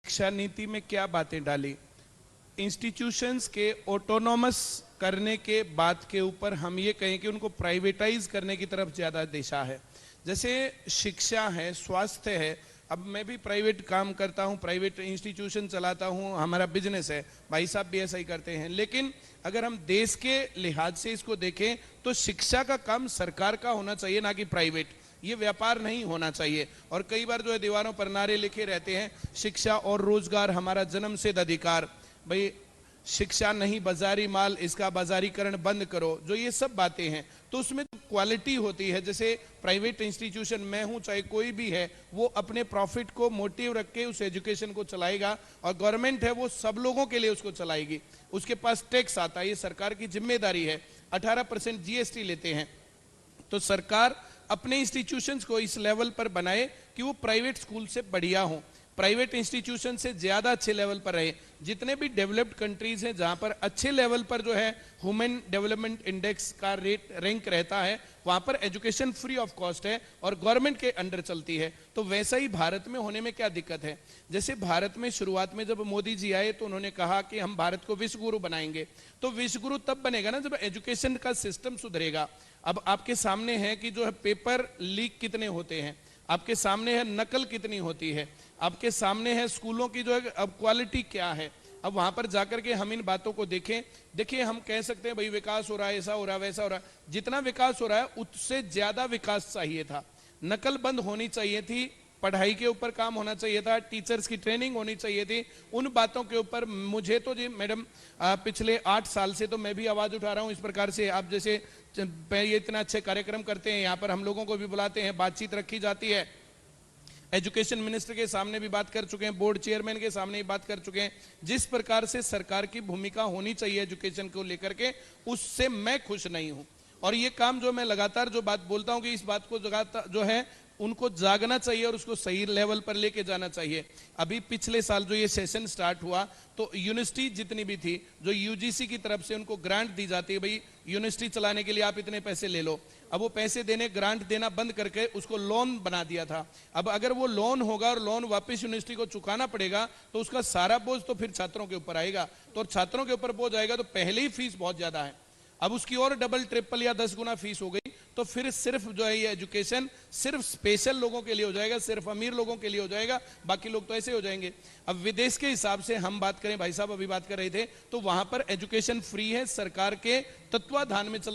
शिक्षा नीति में क्या बातें डाली, इंस्टीट्यूशंस के ऑटोनॉमस करने के बात के ऊपर हम ये कहें कि उनको प्राइवेटाइज करने की तरफ ज्यादा दिशा है। जैसे शिक्षा है, स्वास्थ्य है, अब मैं भी प्राइवेट काम करता हूँ, प्राइवेट इंस्टीट्यूशन चलाता हूँ, हमारा बिजनेस है, भाई साहब भी ऐसा ही करते हैं। लेकिन अगर हम देश के लिहाज से इसको देखें तो शिक्षा का काम सरकार का होना चाहिए, ना कि प्राइवेट। ये व्यापार नहीं होना चाहिए। और कई बार जो है दीवारों पर नारे लिखे रहते हैं, शिक्षा और रोजगार हमारा जन्मसिद्ध अधिकार। भाई शिक्षा नहीं बाजारी माल, इसका बाजारीकरण बंद करो, जो ये सब बातें हैं। तो उसमें क्वालिटी होती है। जैसे प्राइवेट इंस्टीट्यूशन मैं हूं चाहे कोई भी है, वो अपने प्रॉफिट को मोटिव रख के उस एजुकेशन को चलाएगा, और गवर्नमेंट है वो सब लोगों के लिए उसको चलाएगी। उसके पास टैक्स आता है, ये सरकार की जिम्मेदारी है। 18% जीएसटी लेते हैं। तो सरकार अपने इंस्टीट्यूशंस को इस लेवल पर बनाए कि वो प्राइवेट स्कूल से बढ़िया हो, प्राइवेट इंस्टीट्यूशन से ज्यादा अच्छे लेवल पर रहे। जितने भी डेवलप्ड कंट्रीज हैं जहां पर अच्छे लेवल पर जो है ह्यूमन डेवलपमेंट इंडेक्स का रेट रैंक रहता है, वहां पर एजुकेशन फ्री ऑफ कॉस्ट है और गवर्नमेंट के अंडर चलती है। तो वैसा ही भारत में होने में क्या दिक्कत है। जैसे भारत में शुरुआत में जब मोदी जी आए तो उन्होंने कहा कि हम भारत को विश्व गुरु बनाएंगे। तो विश्व गुरु तब बनेगा ना जब एजुकेशन का सिस्टम सुधरेगा। अब आपके सामने है कि जो है पेपर लीक कितने होते हैं, आपके सामने है नकल कितनी होती है, आपके सामने है स्कूलों की जो है अब क्वालिटी क्या है। अब वहां पर जाकर के हम इन बातों को देखें। देखिए हम कह सकते हैं भाई विकास हो रहा है, ऐसा हो रहा है, वैसा हो रहा है। जितना विकास हो रहा है उससे ज्यादा विकास चाहिए था। नकल बंद होनी चाहिए थी, पढ़ाई के ऊपर काम होना चाहिए था, टीचर्स की ट्रेनिंग होनी चाहिए थी। उन बातों के ऊपर मुझे तो जी मैडम पिछले 8 साल से तो मैं भी आवाज उठा रहा हूं इस प्रकार से। आप जैसे ये इतना अच्छे कार्यक्रम करते हैं, यहाँ पर हम लोगों को भी बुलाते हैं, बातचीत रखी जाती है, एजुकेशन मिनिस्टर के सामने भी बात कर चुके हैं, बोर्ड चेयरमैन के सामने भी बात कर चुके हैं। जिस प्रकार से सरकार की भूमिका होनी चाहिए एजुकेशन को लेकर के, उससे मैं खुश नहीं हूं। और ये काम जो मैं लगातार जो बात बोलता हूं कि इस बात को जो है उनको जागना चाहिए और उसको सही लेवल पर लेके जाना चाहिए। अभी पिछले साल जो ये सेशन स्टार्ट हुआ तो यूनिवर्सिटी जितनी भी थी, जो यूजीसी की तरफ से उनको ग्रांट दी जाती है, भाई यूनिवर्सिटी चलाने के लिए आप इतने पैसे ले लो। अब वो पैसे देने, ग्रांट देना बंद करके उसको लोन बना दिया था। अब अगर वो लोन होगा और लोन वापस यूनिवर्सिटी को चुकाना पड़ेगा तो उसका सारा बोझ तो फिर छात्रों के ऊपर आएगा। तो छात्रों के ऊपर बोझ आएगा तो पहले ही फीस बहुत ज्यादा है, अब उसकी और डबल ट्रिपल या 10 गुना फीस हो गई। तो फिर सिर्फ जो है ये एजुकेशन सिर्फ स्पेशल लोगों के लिए हो जाएगा, सिर्फ अमीर लोगों के लिए हो जाएगा, बाकी लोग तो ऐसे हो जाएंगे। अब विदेश के हिसाब से हम बात करें, भाई साहब अभी बात कर रहे थे, तो वहां पर एजुकेशन फ्री है, सरकार के तत्वाधान में चलता